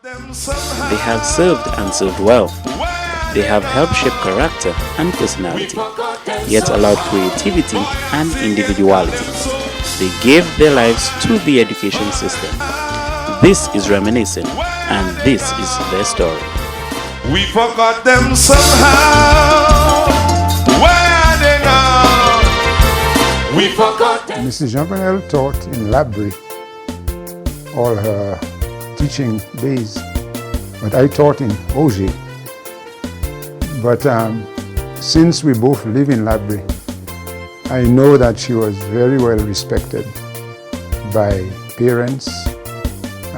They have served and served well. They have helped shape character and personality, yet allowed creativity and individuality. They gave their lives to the education system. This is Reminiscing, and this is their story. We forgot them somehow. Where are they now? We forgot them. Mrs. Jn Panel taught in Laborie all her teaching days, but I taught in Auger. But since we both live in Laborie, I know that she was very well respected by parents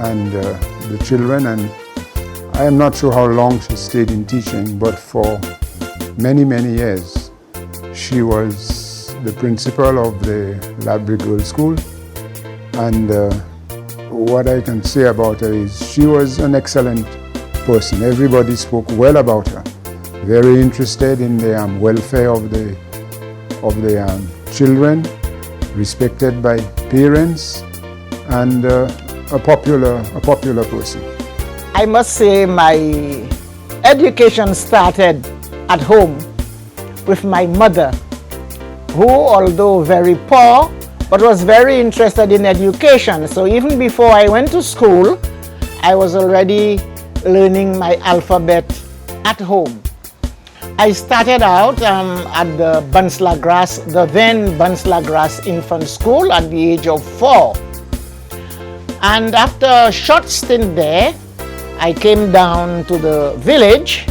and the children, and I am not sure how long she stayed in teaching, but for many, many years. She was the principal of the Laborie Girls School, and what I can say about her is she was an excellent person. Everybody spoke well about her. Very interested in the welfare of the children, respected by parents, and a popular person. I must say my education started at home with my mother, who, although very poor, but was very interested in education. So even before I went to school, I was already learning my alphabet at home. I started out at the then Bunslagras Infant School at the age of 4. And after a short stint there, I came down to the village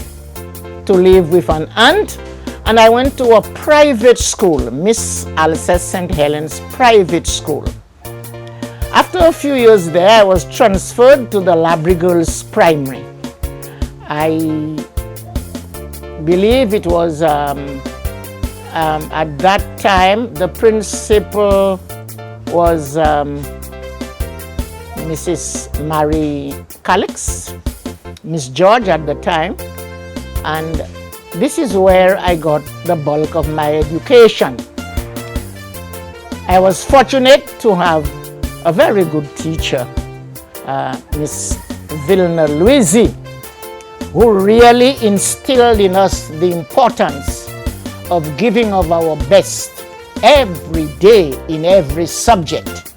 to live with an aunt, and I went to a private school, Miss Alceste St. Helens Private School. After a few years there, I was transferred to the Laborie Girls Primary. I believe it was at that time the principal was Mrs. Mary Calix, Miss George at the time, and this is where I got the bulk of my education. I was fortunate to have a very good teacher, Miss Vilna Louise, who really instilled in us the importance of giving of our best every day in every subject.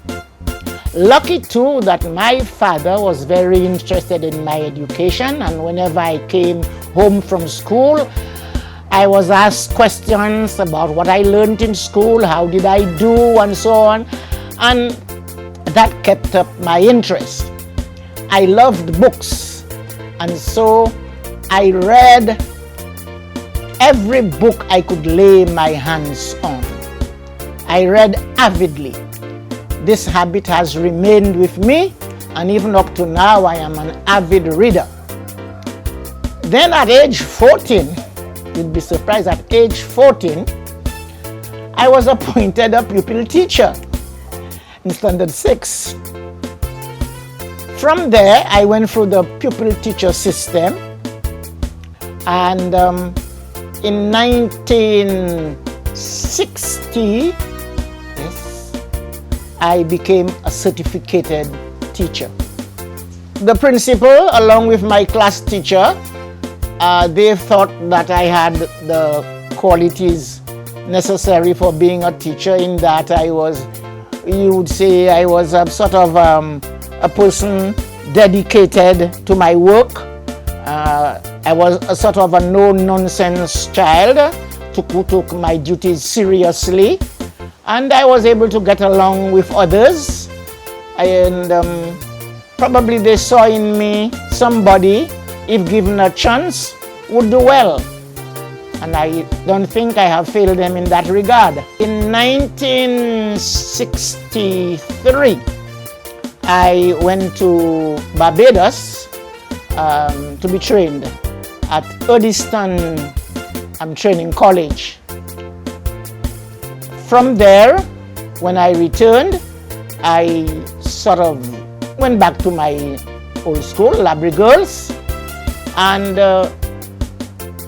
Lucky too that my father was very interested in my education, and whenever I came home from school, I was asked questions about what I learned in school, how did I do, and so on, and that kept up my interest. I loved books, and so I read every book I could lay my hands on. I read avidly. This habit has remained with me, and even up to now I am an avid reader. Then at age 14, you'd be surprised, at age 14, I was appointed a pupil teacher in Standard 6. From there, I went through the pupil teacher system, and in 1960, I became a certificated teacher. The principal, along with my class teacher, they thought that I had the qualities necessary for being a teacher, in that I was, you would say, I was a sort of a person dedicated to my work. I was a sort of a no-nonsense child who took my duties seriously, and I was able to get along with others, and probably they saw in me somebody, if given a chance, would do well, and I don't think I have failed them in that regard. In 1963, I went to Barbados to be trained at Eddystone Training College. From there, when I returned, I sort of went back to my old school, Laborie Girls, and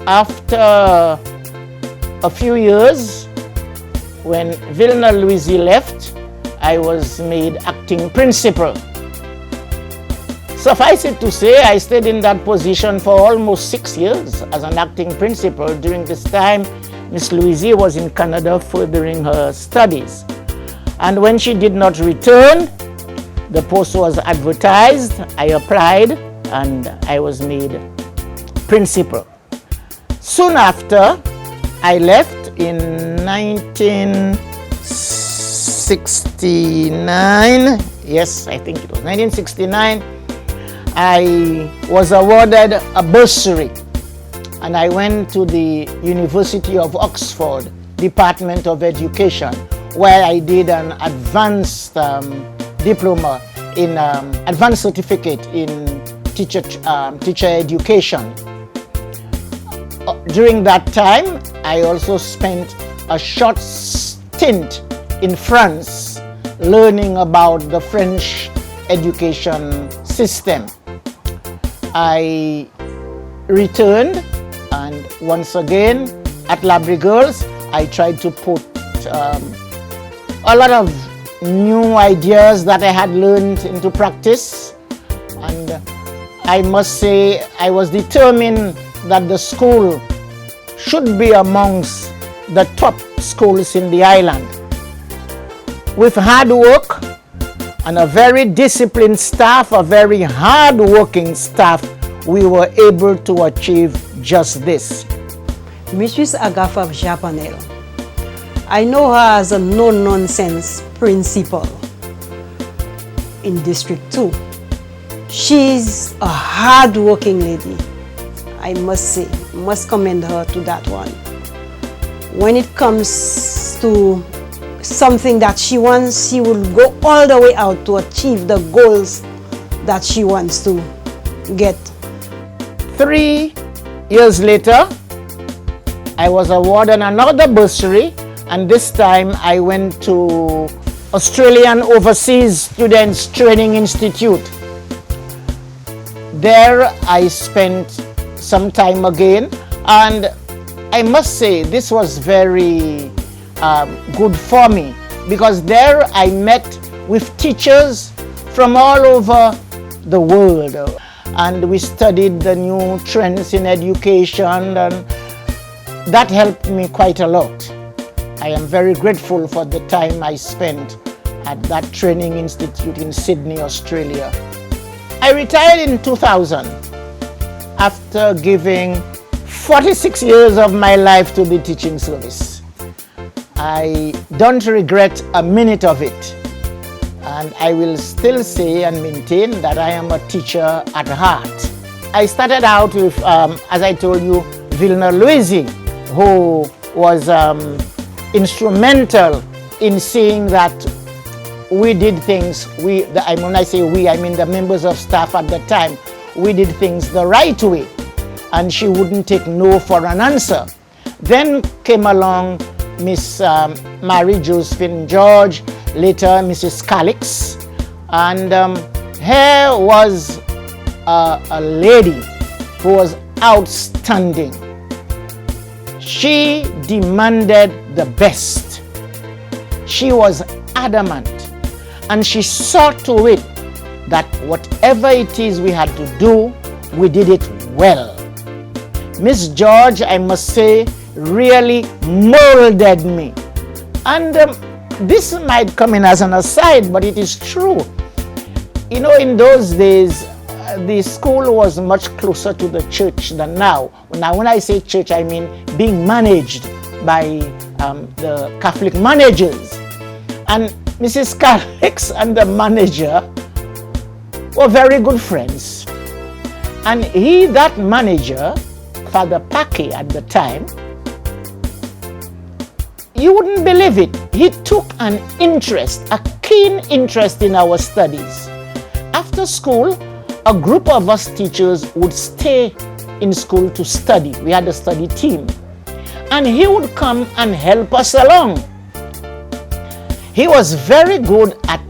after a few years, when Vilna Louise left, I was made acting principal. Suffice it to say, I stayed in that position for almost 6 years as an acting principal. During this time, Miss Louise was in Canada furthering her studies. And when she did not return, the post was advertised. I applied and I was made principal. Soon after, I left in 1969. Yes, I think it was 1969. I was awarded a bursary and I went to the University of Oxford, Department of Education, where I did an advanced diploma in advanced certificate in teacher education. During that time, I also spent a short stint in France learning about the French education system. I returned, and once again at Laborie Girls, I tried to put a lot of new ideas that I had learned into practice, and I must say I was determined that the school should be amongst the top schools in the island. With hard work and a very disciplined staff, a very hard-working staff, we were able to achieve just this. Mrs. Agatha Jn Panel. I know her as a no-nonsense principal in District 2. She's a hard-working lady, I must say. Must commend her to that one. When it comes to something that she wants, she will go all the way out to achieve the goals that she wants to get. 3 years later, I was awarded another bursary, and this time I went to Australian Overseas Students Training Institute. There I spent some time again, and I must say this was very good for me, because there I met with teachers from all over the world, and we studied the new trends in education, and that helped me quite a lot. I am very grateful for the time I spent at that training institute in Sydney, Australia. I retired in 2000 after giving 46 years of my life to the teaching service. I don't regret a minute of it, and I will still say and maintain that I am a teacher at heart. I started out with, as I told you, Vilna Louise, who was instrumental in seeing that we did things, when I say we, I mean the members of staff at the time, we did things the right way, and she wouldn't take no for an answer. Then came along Miss Mary Josephine George, later Mrs. Calix, and here was a lady who was outstanding. She demanded the best. She was adamant, and she saw to it that whatever it is we had to do, we did it well. Miss George, I must say, really molded me. And this might come in as an aside, but it is true. You know, in those days, the school was much closer to the church than now. Now, when I say church, I mean being managed by the Catholic managers. And Mrs. Calix and the manager were very good friends. And that manager, Father Packy at the time, you wouldn't believe it, he took an interest, a keen interest in our studies. After school, a group of us teachers would stay in school to study. We had a study team. And he would come and help us along. He was very good at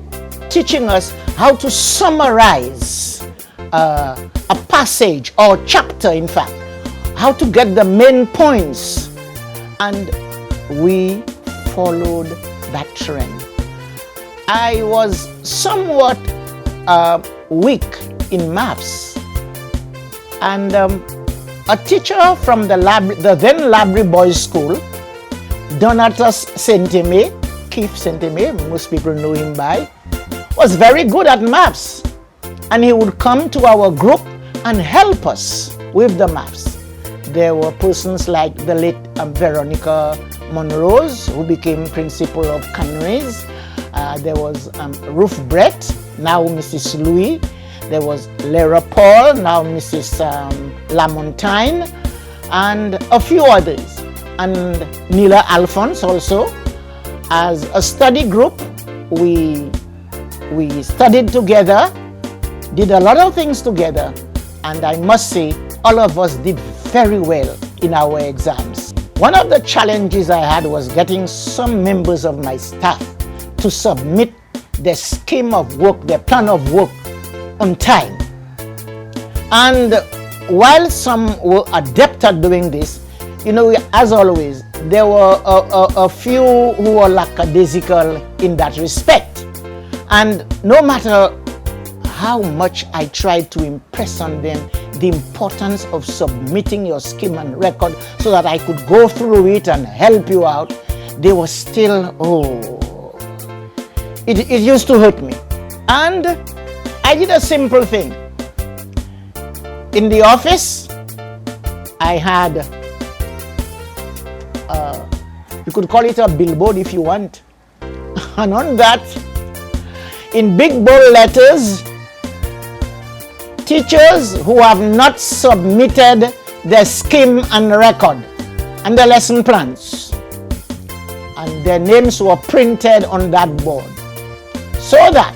teaching us how to summarize a passage or chapter, in fact, how to get the main points. And we followed that trend. I was somewhat weak in maths. And a teacher from the then Laborie Boys School, Donatus Saint-Aimé, Keith Saint-Aimé, most people know him by, was very good at maths. And he would come to our group and help us with the maths. There were persons like the late Veronica Monrose, who became principal of Canrays. There was Ruth Brett, now Mrs. Louis. There was Lara Paul, now Mrs. Lamontagne, and a few others. And Nila Alphonse also. As a study group, we studied together, did a lot of things together, and I must say, all of us did very well in our exams. One of the challenges I had was getting some members of my staff to submit their scheme of work, their plan of work on time. And while some were adept at doing this, you know, as always, there were a few who were lackadaisical in that respect. And no matter how much I tried to impress on them the importance of submitting your scheme and record so that I could go through it and help you out, they were still, it used to hurt me. And I did a simple thing. In the office, I had, you could call it a billboard if you want. And on that, in big bold letters, teachers who have not submitted their scheme and record and their lesson plans, and their names were printed on that board, so that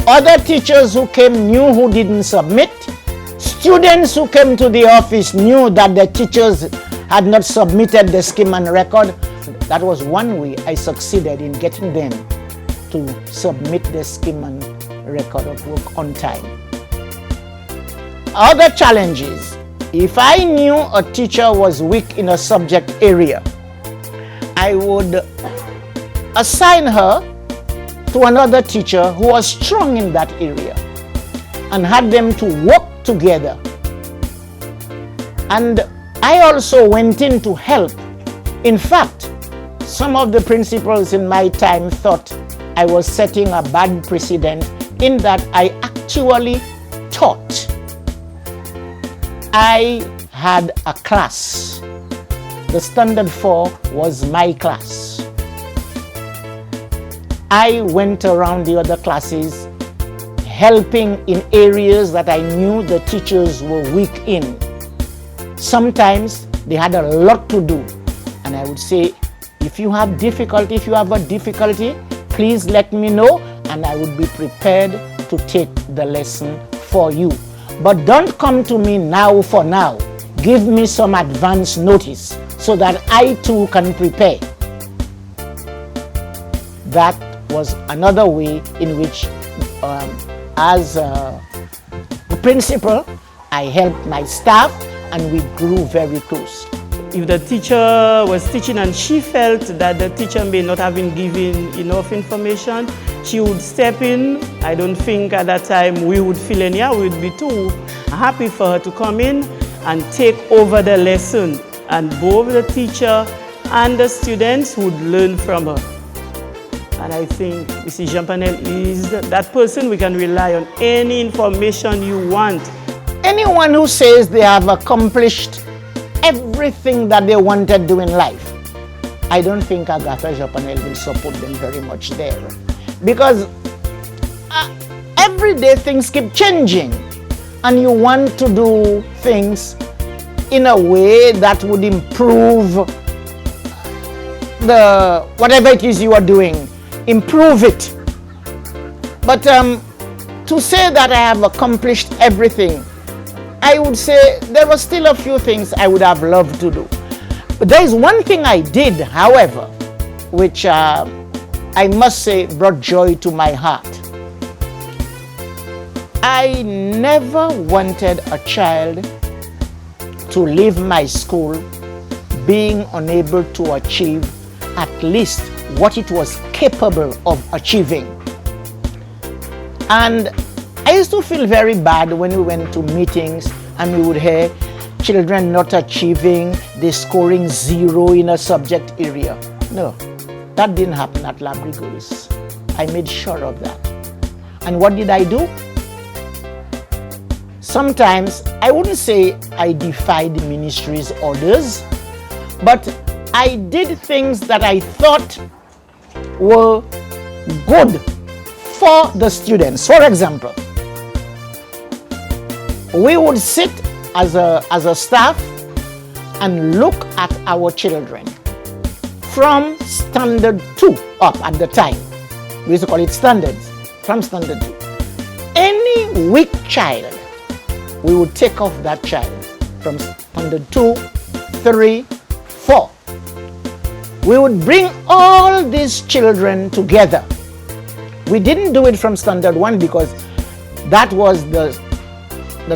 other teachers who came knew who didn't submit, students who came to the office knew that the teachers had not submitted the scheme and record. That was one way I succeeded in getting them to submit the scheme and record of work on time. Other challenges: if I knew a teacher was weak in a subject area, I would assign her to another teacher who was strong in that area and had them to work together. And I also went in to help. In fact, some of the principals in my time thought I was setting a bad precedent in that I actually taught. I had a class. The Standard 4 was my class. I went around the other classes helping in areas that I knew the teachers were weak in. Sometimes they had a lot to do, and I would say, if you have a difficulty, please let me know, and I would be prepared to take the lesson for you. But don't come to me now for now. Give me some advance notice so that I too can prepare. That was another way in which, as a principal, I helped my staff and we grew very close. If the teacher was teaching and she felt that the teacher may not have been given enough information, she would step in. I don't think at that time we would feel any, we would be too happy for her to come in and take over the lesson, and both the teacher and the students would learn from her. And I think Mrs. Jn Panel is that person we can rely on. Any information you want. Anyone who says they have accomplished everything that they wanted to do in life, I don't think Agatha Jn Panel will support them very much there. Because every day things keep changing, and you want to do things in a way that would improve whatever it is you are doing, improve it. But to say that I have accomplished everything, I would say there were still a few things I would have loved to do. But there is one thing I did, however, which I must say brought joy to my heart. I never wanted a child to leave my school being unable to achieve at least what it was capable of achieving. And I used to feel very bad when we went to meetings and we would hear children not achieving, they scoring 0 in a subject area. No, that didn't happen at Laborie Girls. I made sure of that. And what did I do? Sometimes, I wouldn't say I defied the ministry's orders, but I did things that I thought were good for the students. For example, we would sit as a staff and look at our children from standard 2 up at the time. We used to call it standards, from standard 2. Any weak child, we would take off that child from standard 2, 3, 4. We would bring all these children together. We didn't do it from standard 1 because that was the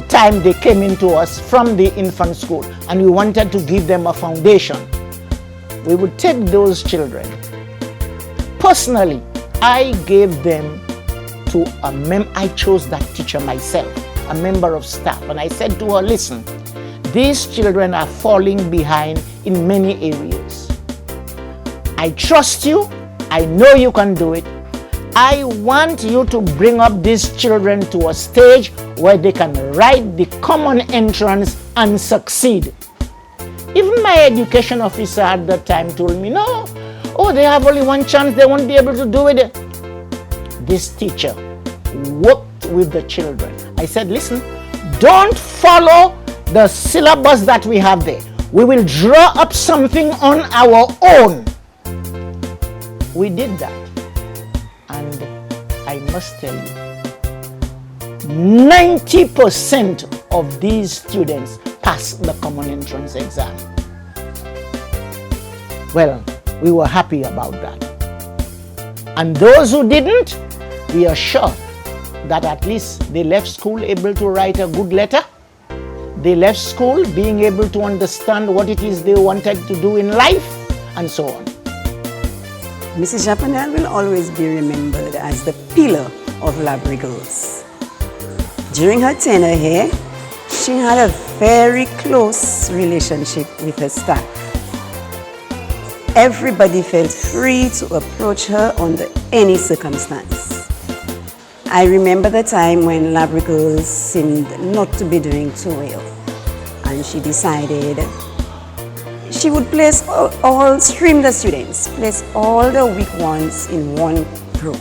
time they came into us from the infant school, and we wanted to give them a foundation. We would take those children. Personally, I gave them to I chose that teacher myself, a member of staff, and I said to her, listen, these children are falling behind in many areas. I trust you. I know you can do it. I want you to bring up these children to a stage where they can write the common entrance and succeed. Even my education officer at the time told me, no, they have only one chance, they won't be able to do it. This teacher worked with the children. I said, listen, don't follow the syllabus that we have there. We will draw up something on our own. We did that. And I must tell you, 90% of these students passed the common entrance exam. Well, we were happy about that. And those who didn't, we are sure that at least they left school able to write a good letter. They left school being able to understand what it is they wanted to do in life, and so on. Mrs. Jn Panel will always be remembered as the pillar of Laborie Girls. During her tenure here, she had a very close relationship with her staff. Everybody felt free to approach her under any circumstance. I remember the time when Laborie Girls seemed not to be doing too well, and she decided she would stream the students, place all the weak ones in one group.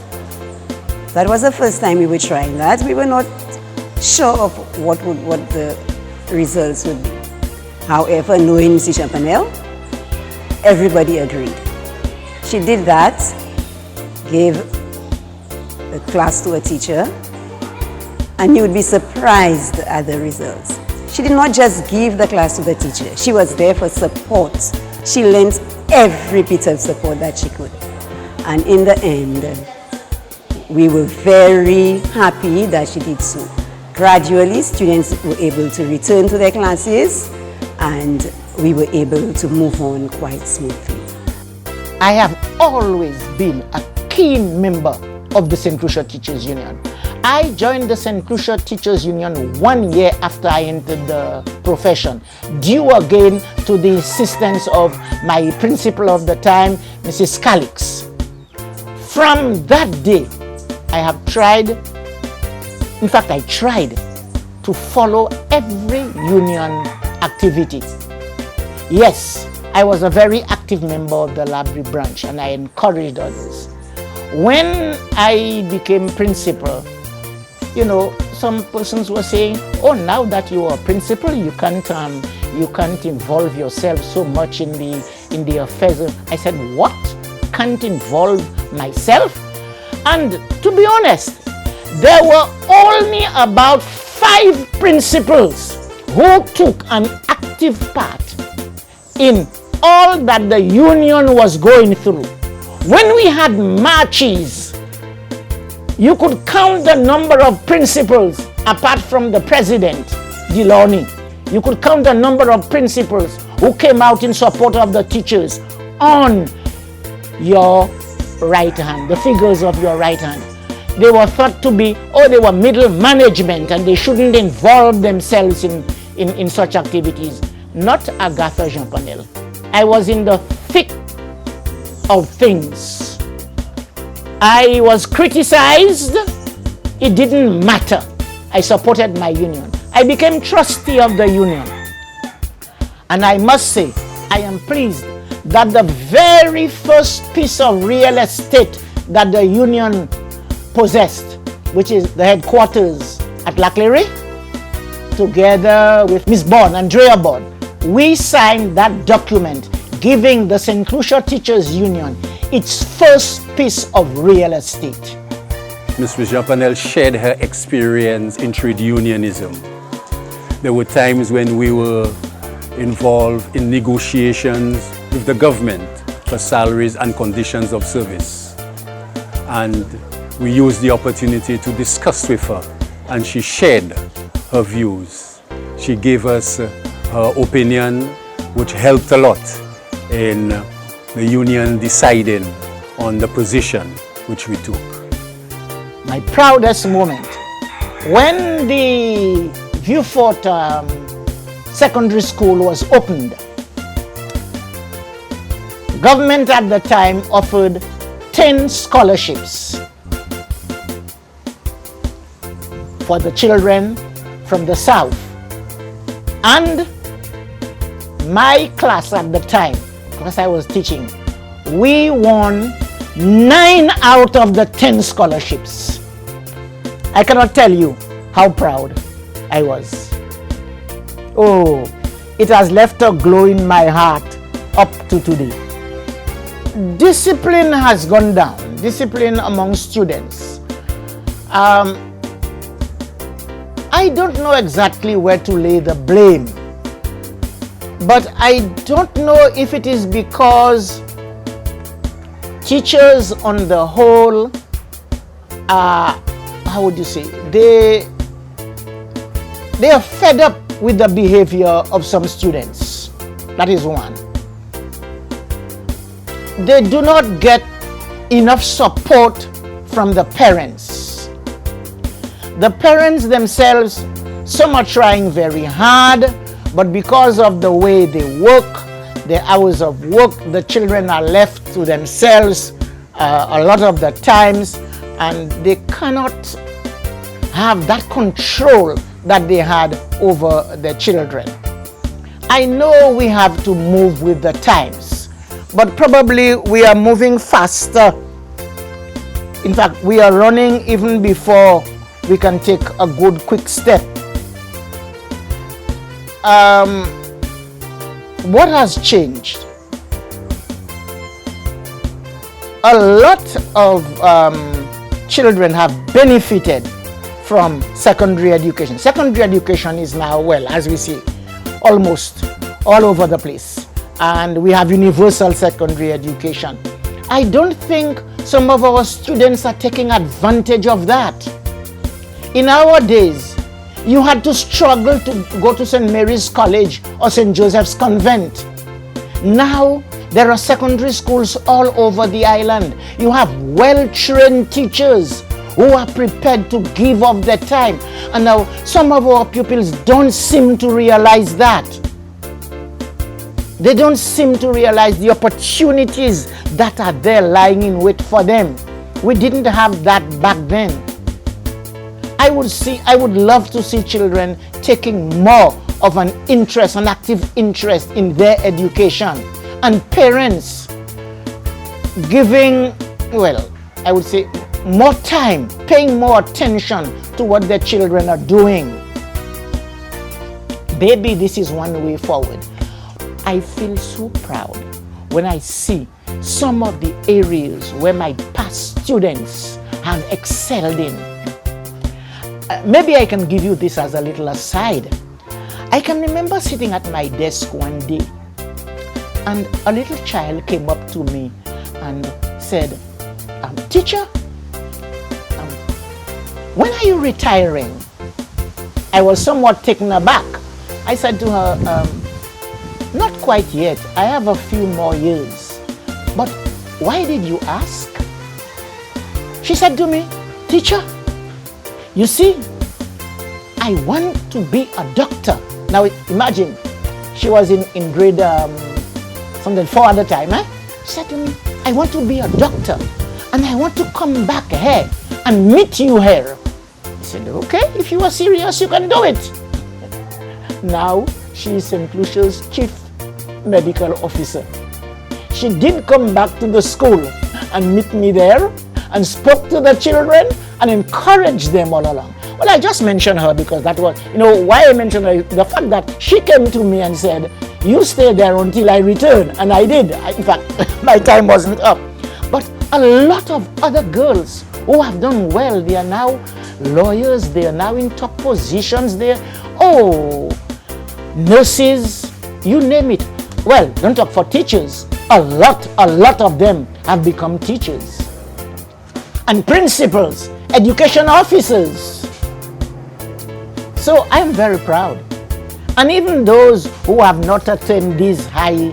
That was the first time we were trying that. We were not sure of what the results would be. However, knowing Mrs. Jn Panel, everybody agreed. She did that, gave a class to a teacher, and you would be surprised at the results. She did not just give the class to the teacher. She was there for support. She lent every bit of support that she could. And in the end, we were very happy that she did so. Gradually, students were able to return to their classes, and we were able to move on quite smoothly. I have always been a keen member of the St. Lucia Teachers Union. I joined the St. Lucia Teachers Union 1 year after I entered the profession, due again to the insistence of my principal of the time, Mrs. Calix. From that day, I have tried, in fact, I tried to follow every union activity. Yes, I was a very active member of the Laborie branch, and I encouraged others. When I became principal, some persons were saying, now that you are principal, you can't involve yourself so much in the affairs. I said, what? Can't involve myself? And to be honest, there were only about 5 principals who took an active part in all that the union was going through. When we had marches, you could count the number of principals apart from the president, Deloney. You could count the number of principals who came out in support of the teachers on your right hand, the figures of your right hand. they were thought to be, oh, they were middle management and they shouldn't involve themselves in such activities. Not Agatha Jn Panel. I was in the thick of things. I was criticized. It didn't matter. I supported my union. I became trustee of the union. And I must say, I am pleased that the very first piece of real estate that the union possessed, which is the headquarters at Laborie, together with Miss Bond, Andrea Bond, we signed that document giving the St. Lucia Teachers Union its first piece of real estate. Ms. Jn Panel shared her experience in trade unionism. There were times when we were involved in negotiations with the government for salaries and conditions of service. And we used the opportunity to discuss with her, and she shared her views. She gave us her opinion, which helped a lot in the union deciding on the position which we took. My proudest moment, when the Vieux-Fort Secondary School was opened, government at the time offered 10 scholarships for the children from the South. And my class at the time, because I was teaching, we won 9 out of the 10 scholarships. I cannot tell you how proud I was. Oh, it has left a glow in my heart up to today. Discipline has gone down, discipline among students. I don't know exactly where to lay the blame, but I don't know if it is because teachers on the whole are, how would you say, they are fed up with the behavior of some students. That is one. They do not get enough support from the parents. The parents themselves, some are trying very hard, but because of the way they work, the hours of work, the children are left to themselves a lot of the times, and they cannot have that control that they had over their children. I know we have to move with the times, but probably we are moving faster. In fact, we are running even before we can take a good quick step. What has changed? A lot of children have benefited from secondary education. Secondary education is now, well, as we see, almost all over the place. And we have universal secondary education. I don't think some of our students are taking advantage of that. In our days, you had to struggle to go to St. Mary's College or St. Joseph's Convent. Now, there are secondary schools all over the island. You have well-trained teachers who are prepared to give of their time. And now, some of our pupils don't seem to realize that. They don't seem to realize the opportunities that are there lying in wait for them. We didn't have that back then. I would love to see children taking more of an interest, an active interest in their education, and parents giving, well, I would say more time, paying more attention to what their children are doing. Maybe this is one way forward. I feel so proud when I see some of the areas where my past students have excelled in. Maybe I can give you this as a little aside. I can remember sitting at my desk one day, and a little child came up to me and said, "Teacher, when are you retiring?" I was somewhat taken aback. I said to her, "Not quite yet. I have a few more years." "But why did you ask?" She said to me, teacher, you see, I want to be a doctor. Now imagine, she was in grade something 4 at the time. She said to me, I want to be a doctor and I want to come back here and meet you here. I said, okay, if you are serious, you can do it. Now she is St. Lucia's chief medical officer. She did come back to the school and meet me there and spoke to the children and encouraged them all along. Well, I just mentioned her because that was, why I mentioned her, the fact that she came to me and said, you stay there until I return. And I did. In fact, my time wasn't up. But a lot of other girls who have done well, they are now lawyers, they are now in top positions, they're, nurses, you name it. Well, don't talk for teachers. A lot of them have become teachers. And principals, education officers. So I'm very proud. And even those who have not attained this high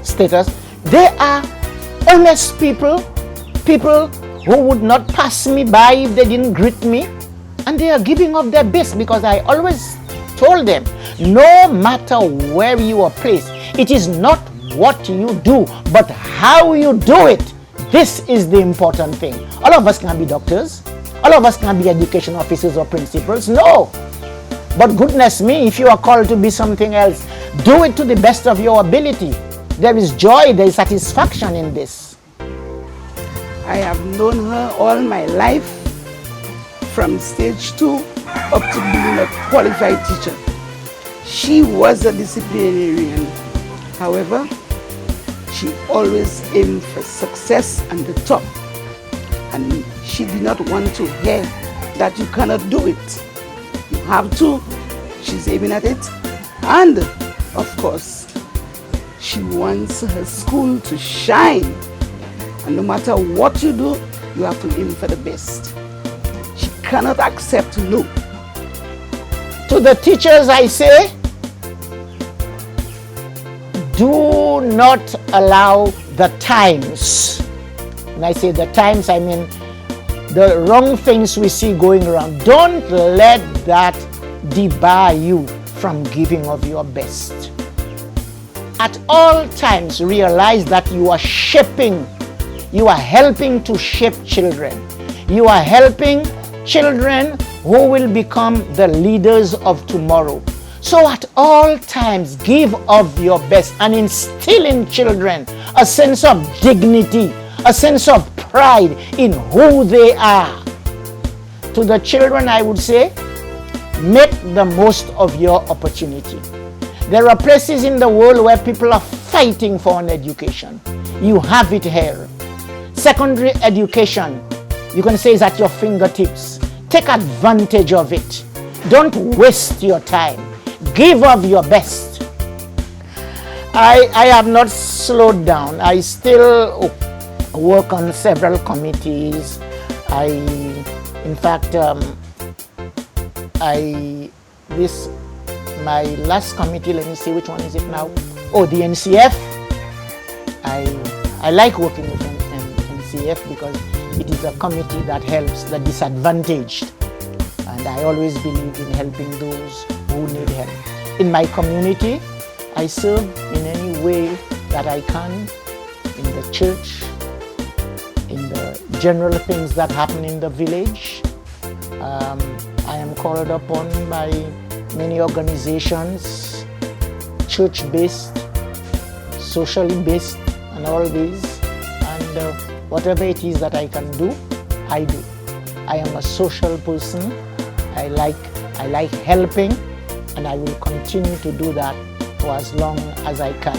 status, they are honest people who would not pass me by if they didn't greet me. And they are giving up their best because I always told them, no matter where you are placed, it is not what you do, but how you do it. This is the important thing. All of us can be doctors. All of us can be education officers or principals. No. But goodness me, if you are called to be something else, do it to the best of your ability. There is joy, there is satisfaction in this. I have known her all my life, from stage 2 up to being a qualified teacher. She was a disciplinarian. However, she always aimed for success and the top. And she did not want to hear that you cannot do it. You have to. She's aiming at it. And, of course, she wants her school to shine. And no matter what you do, you have to aim for the best. She cannot accept no. To the teachers I say, do not allow the times, and I say the times, I mean the wrong things we see going around. Don't let that debar you from giving of your best. At all times, realize that you are shaping, you are helping to shape children. You are helping children who will become the leaders of tomorrow. So at all times, give of your best and instill in children a sense of dignity, a sense of pride in who they are. To the children, I would say, make the most of your opportunity. There are places in the world where people are fighting for an education. You have it here. Secondary education, you can say, is at your fingertips. Take advantage of it. Don't waste your time. Give of your best. I have not slowed down. I still work on several committees. In fact, my last committee, let me see, which one is it now? Oh, the NCF. I like working with NCF because it is a committee that helps the disadvantaged. And I always believe in helping those who need help. In my community, I serve in any way that I can, in the church, in the general things that happen in the village. I am called upon by many organizations, church-based, socially based, and all these. And whatever it is that I can do, I do. I am a social person. I like helping, and I will continue to do that for as long as I can.